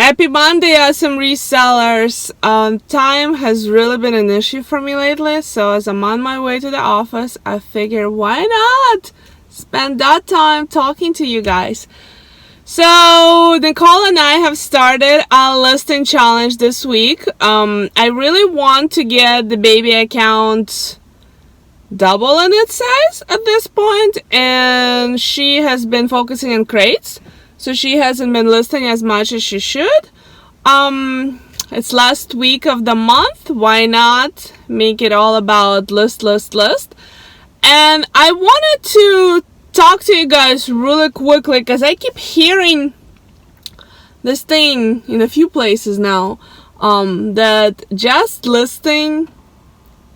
Happy Monday, awesome resellers. Time has really been an issue for me lately, so as I'm on my way to the office, I figure why not spend that time talking to you guys. So Nicole and I have started a listing challenge this week. I really want to get the baby account double in its size at this point, and she has been focusing on crates. So she hasn't been listing as much as she should. It's last week of the month. Why not make it all about list? And I wanted to talk to you guys really quickly because I keep hearing this thing in a few places now, that just listing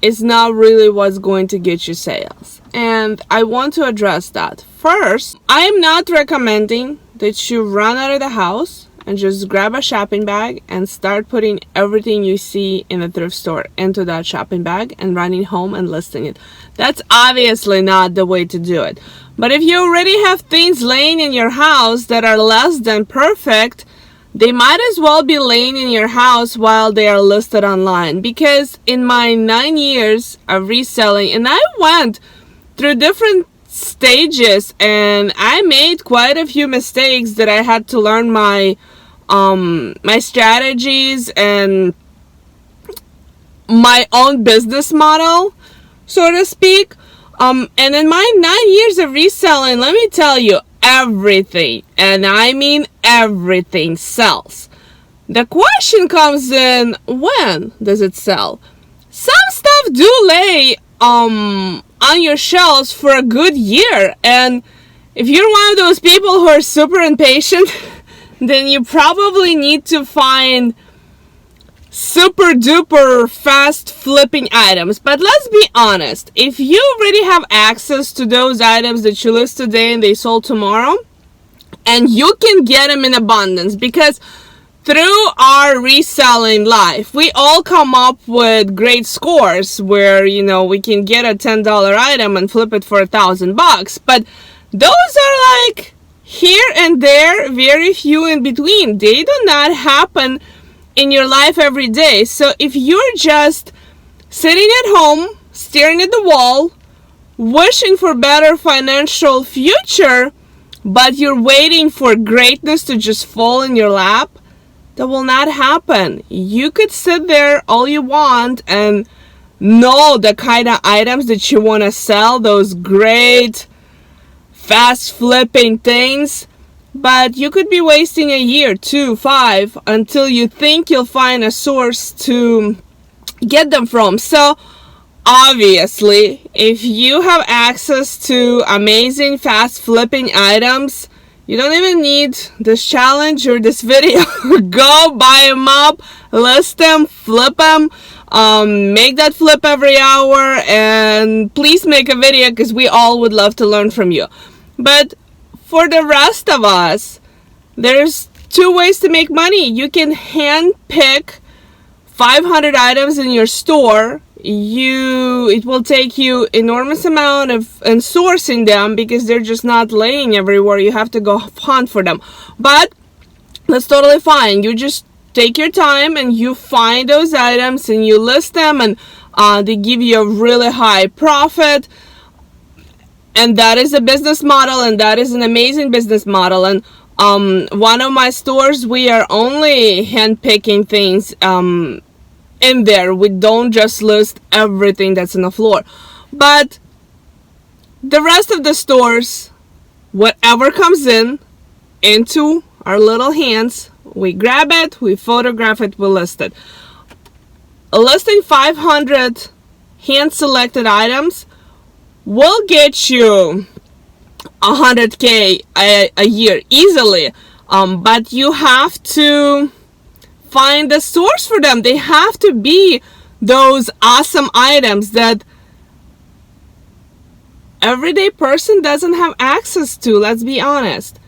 is not really what's going to get you sales. And I want to address that. First, I am not recommending that you run out of the house and just grab a shopping bag and start putting everything you see in a thrift store into that shopping bag and running home and listing it. That's obviously not the way to do it. But if you already have things laying in your house that are less than perfect, they might as well be laying in your house while they are listed online. Because in my 9 years of reselling, and I went through different stages and I made quite a few mistakes that I had to learn my strategies and my own business model, so to speak. And in my 9 years of reselling, let me tell you, everything, and I mean everything, sells. The question comes in, when does it sell? Some stuff do lay on your shelves for a good year, and if you're one of those people who are super impatient, then you probably need to find super duper fast flipping items. But let's be honest, if you already have access to those items that you list today and they sold tomorrow, and you can get them in abundance, because through our reselling life, we all come up with great scores where, you know, we can get a $10 item and flip it for $1,000. But those are like here and there, very few in between. They do not happen in your life every day. So if you're just sitting at home, staring at the wall, wishing for better financial future, but you're waiting for greatness to just fall in your lap, that will not happen. You could sit there all you want and know the kind of items that you want to sell, those great fast flipping things, but you could be wasting a year, 2, 5, until you think you'll find a source to get them from. So obviously, if you have access to amazing fast flipping items, you don't even need this challenge or this video. Go buy them up, list them, flip them, make that flip every hour, and please make a video because we all would love to learn from you. But for the rest of us, there's 2 ways to make money. You can hand pick 500 items in your store. It will take you enormous amount of sourcing them because they're just not laying everywhere. You have to go hunt for them, but that's totally fine. You just take your time and you find those items and you list them, and they give you a really high profit. And that is a business model, and that is an amazing business model. And one of my stores, we are only hand picking things in there. We don't just list everything that's on the floor. But the rest of the stores, whatever comes into our little hands, we grab it, we photograph it, we list it. Listing 500 hand selected items will get you $100K a year easily, but you have to find the source for them. They have to be those awesome items that everyday person doesn't have access to. Let's be honest.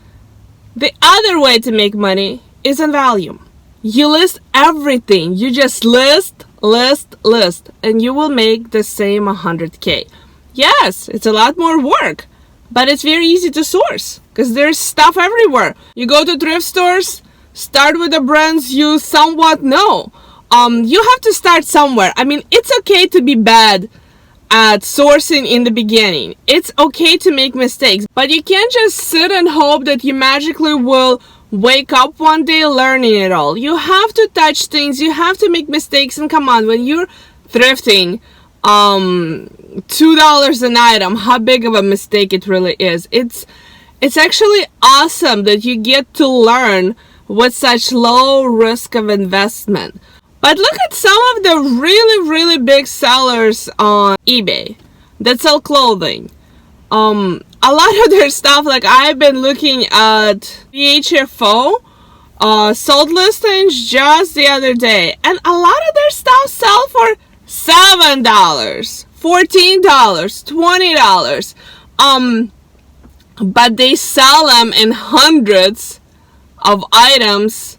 The other way to make money is in volume. You list everything. You just list, and you will make the same $100K. Yes, it's a lot more work, but it's very easy to source because there's stuff everywhere. You go to thrift stores, Start with the brands you somewhat know. You have to start somewhere. I mean, it's okay to be bad at sourcing in the beginning. It's okay to make mistakes, but you can't just sit and hope that you magically will wake up one day learning it all. You have to touch things, you have to make mistakes, and come on, when you're thrifting, $2 an item, how big of a mistake it really is. It's actually awesome that you get to learn with such low risk of investment. But look at some of the really, really big sellers on eBay that sell clothing. A lot of their stuff, like I've been looking at VHFO sold listings just the other day, and a lot of their stuff sell for $7, $14, $20. But they sell them in hundreds of items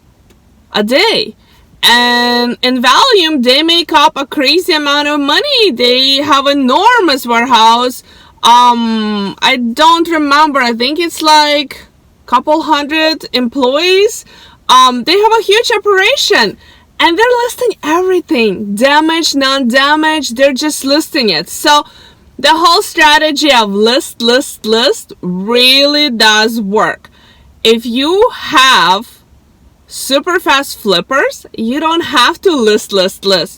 a day. And in volume, they make up a crazy amount of money. They have an enormous warehouse. I don't remember. I think it's like a couple hundred employees. They have a huge operation. And they're listing everything. Damaged, non-damaged. They're just listing it. So the whole strategy of list really does work. If you have super fast flippers, you don't have to list.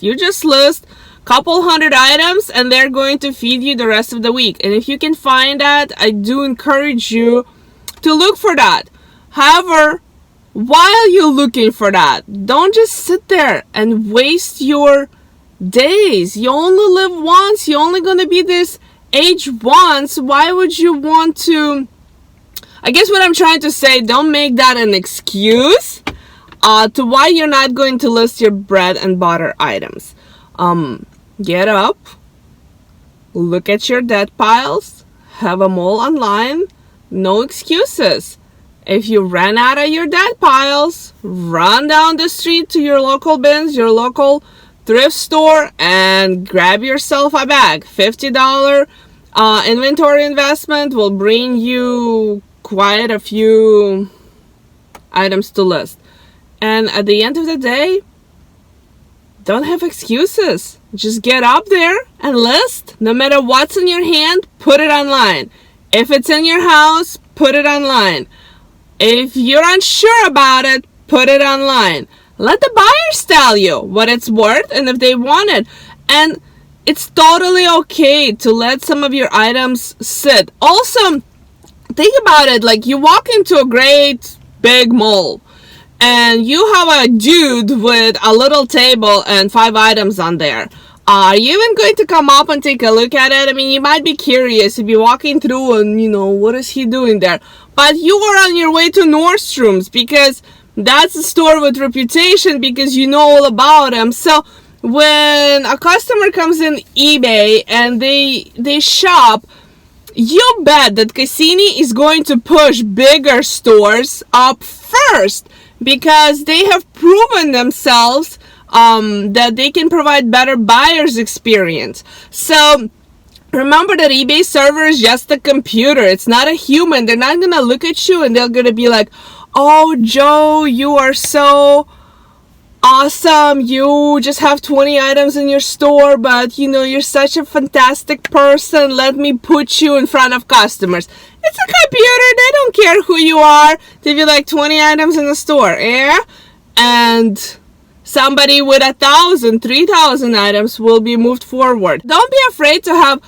You just list a couple hundred items and they're going to feed you the rest of the week. And if you can find that, I do encourage you to look for that. However, while you're looking for that, don't just sit there and waste your days. You only live once. You're only going to be this age once. Why would you want to? I guess what I'm trying to say, don't make that an excuse to why you're not going to list your bread and butter items. Get up, look at your dead piles, have them all online, no excuses. If you ran out of your dead piles, run down the street to your local bins, your local thrift store, and grab yourself a bag. $50 inventory investment will bring you quite a few items to list. And at the end of the day, don't have excuses. Just get up there and list. No matter what's in your hand, put it online. If it's in your house, put it online. If you're unsure about it, put it online. Let the buyers tell you what it's worth and if they want it. And it's totally okay to let some of your items sit. Also, think about it, like you walk into a great big mall and you have a dude with a little table and 5 items on there. Are you even going to come up and take a look at it? I mean, you might be curious if you're walking through and, what is he doing there? But you are on your way to Nordstrom's because that's a store with reputation because you know all about them. So when a customer comes in eBay and they shop, you bet that Cassini is going to push bigger stores up first because they have proven themselves that they can provide better buyer's experience. So remember that eBay server is just a computer. It's not a human. They're not going to look at you and they're going to be like, oh, Joe, you are so awesome. You just have 20 items in your store, but you're such a fantastic person. Let me put you in front of customers. It's a computer. They don't care who you are. They be like 20 items in the store, yeah? And somebody with 1,000, 3,000 items will be moved forward. Don't be afraid to have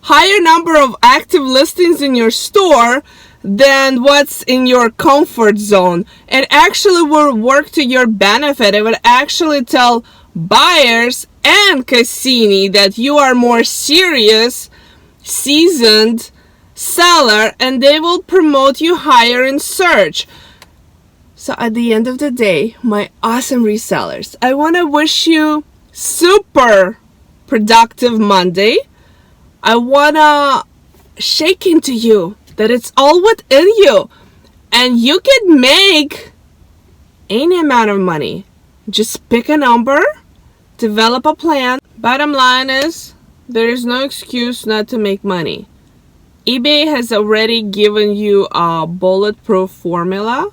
higher number of active listings in your store than what's in your comfort zone. It actually will work to your benefit. It will actually tell buyers and Cassini that you are more serious, seasoned seller, and they will promote you higher in search. So at the end of the day, my awesome resellers, I want to wish you super productive Monday. I want to shake into you that it's all within you and you can make any amount of money. Just pick a number, develop a plan. Bottom line is, there is no excuse not to make money. eBay has already given you a bulletproof formula,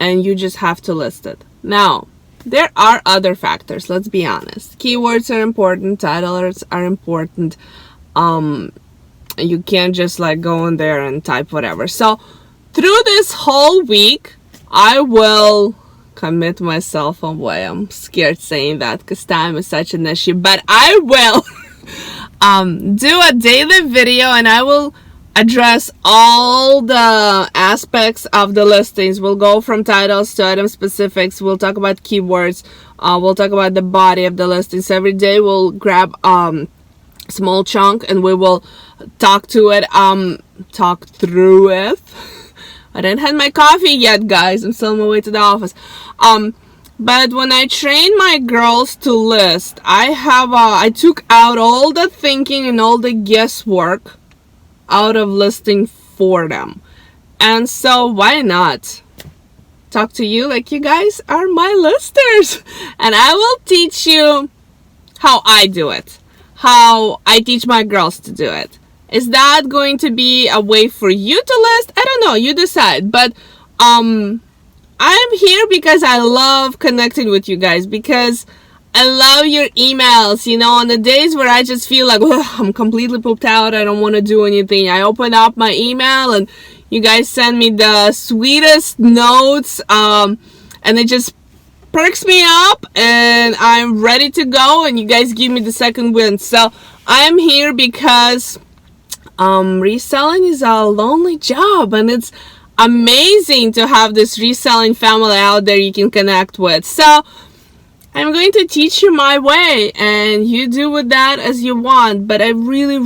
and you just have to list it. Now, there are other factors, let's be honest. Keywords are important, titles are important. You can't just like go in there and type whatever. So through this whole week, I will commit myself away. I'm scared saying that because time is such an issue, but I will do a daily video, and I will address all the aspects of the listings. We'll go from titles to item specifics. We'll talk about keywords. We'll talk about the body of the listings. Every day we'll grab small chunk and we will talk through it. I didn't have my coffee yet, guys. I'm still on my way to the office. But when I train my girls to list, I took out all the thinking and all the guesswork out of listing for them. And so why not talk to you like you guys are my listers? And I will teach you how I do it, how I teach my girls to do it. Is that going to be a way for you to list? I don't know, you decide. But I'm here because I love connecting with you guys, because I love your emails. You know, on the days where I just feel like I'm completely pooped out, I don't want to do anything, I open up my email and you guys send me the sweetest notes, and it just perks me up and I'm ready to go, and you guys give me the second wind. So I'm here because reselling is a lonely job, and it's amazing to have this reselling family out there you can connect with. So I'm going to teach you my way, and you do with that as you want. But I really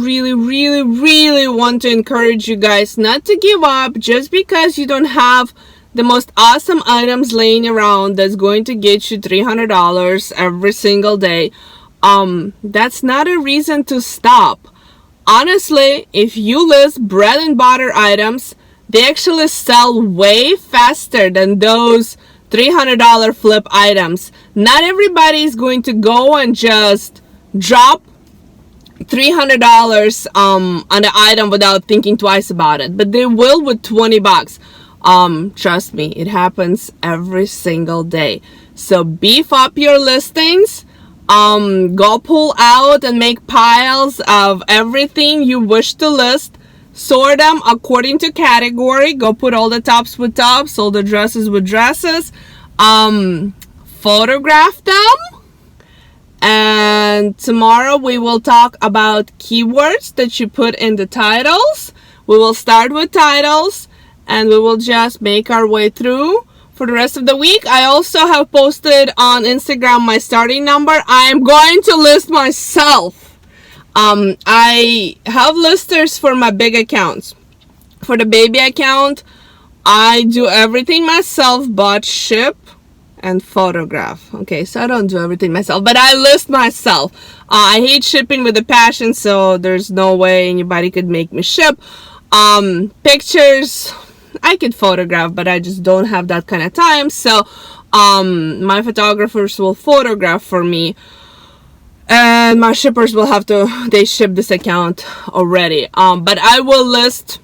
want to encourage you guys not to give up just because you don't have the most awesome items laying around that's going to get you $300 every single day. That's not a reason to stop. Honestly, if you list bread and butter items, they actually sell way faster than those $300 flip items. Not everybody is going to go and just drop $300 on the item without thinking twice about it, but they will with 20 bucks. Trust me, it happens every single day. So beef up your listings. Go pull out and make piles of everything you wish to list. Sort them according to category. Go put all the tops with tops, all the dresses with dresses. Photograph them. And tomorrow we will talk about keywords that you put in the titles. We will start with titles, and we will just make our way through for the rest of the week. I also have posted on Instagram my starting number. I am going to list myself. I have listers for my big accounts. For the baby account, I do everything myself but ship and photograph. Okay, so I don't do everything myself, but I list myself. I hate shipping with a passion, so there's no way anybody could make me ship. Pictures, I could photograph, but I just don't have that kind of time. So my photographers will photograph for me, and my shippers will have to, they ship this account already. But I will list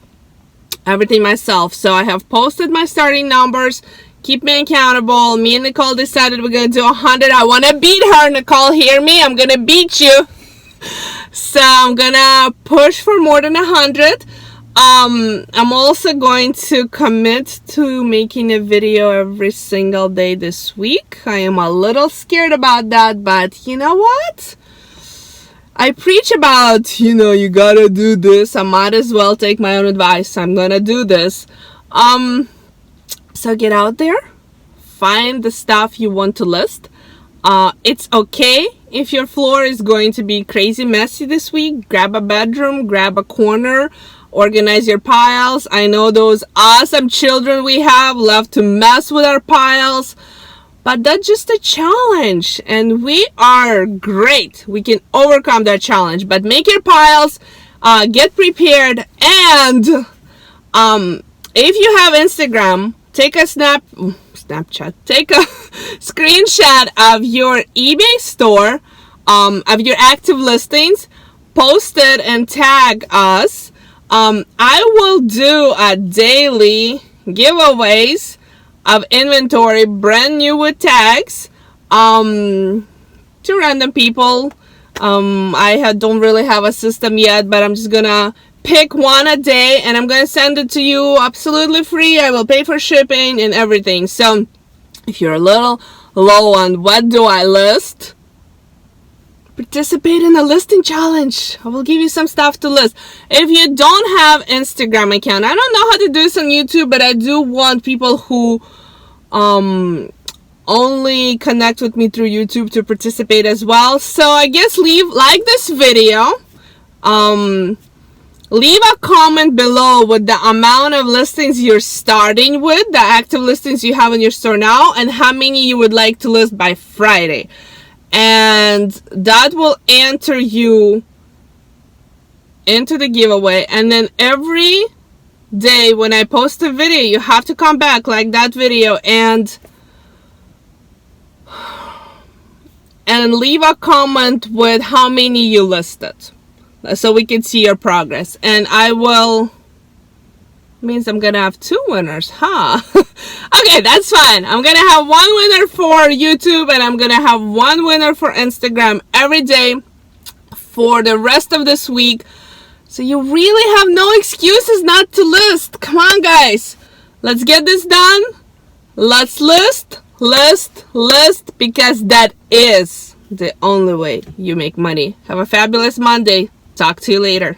everything myself. So I have posted my starting numbers. Keep me accountable. Me and Nicole decided we're going to do 100. I want to beat her. Nicole, hear me? I'm going to beat you. So I'm going to push for more than 100. I'm also going to commit to making a video every single day this week. I am a little scared about that, but you know what? I preach about, you gotta do this. I might as well take my own advice. I'm gonna do this. So get out there, find the stuff you want to list. It's okay if your floor is going to be crazy messy this week. Grab a bedroom, grab a corner, organize your piles. I know those awesome children we have love to mess with our piles, but that's just a challenge, and we are great. We can overcome that challenge. But make your piles, get prepared, and if you have Instagram, take a Snapchat, take a screenshot of your eBay store, of your active listings, post it and tag us. I will do a daily giveaways of inventory, brand new with tags, to random people. I don't really have a system yet, but I'm just gonna pick one a day and I'm gonna send it to you absolutely free. I will pay for shipping and everything. So if you're a little low on what do I list, participate in a listing challenge. I will give you some stuff to list. If you don't have Instagram account, I don't know how to do this on YouTube, but I do want people who only connect with me through YouTube to participate as well. So I guess like this video, leave a comment below with the amount of listings you're starting with, the active listings you have in your store now, and how many you would like to list by Friday. And that will enter you into the giveaway. And then every day when I post a video, you have to come back like that video and leave a comment with how many you listed, so we can see your progress. And means I'm gonna have 2 winners, huh? Okay, that's fine. I'm gonna have 1 winner for YouTube and I'm gonna have 1 winner for Instagram every day for the rest of this week. So you really have no excuses not to list. Come on, guys. Let's get this done. Let's list, because that is the only way you make money. Have a fabulous Monday. Talk to you later.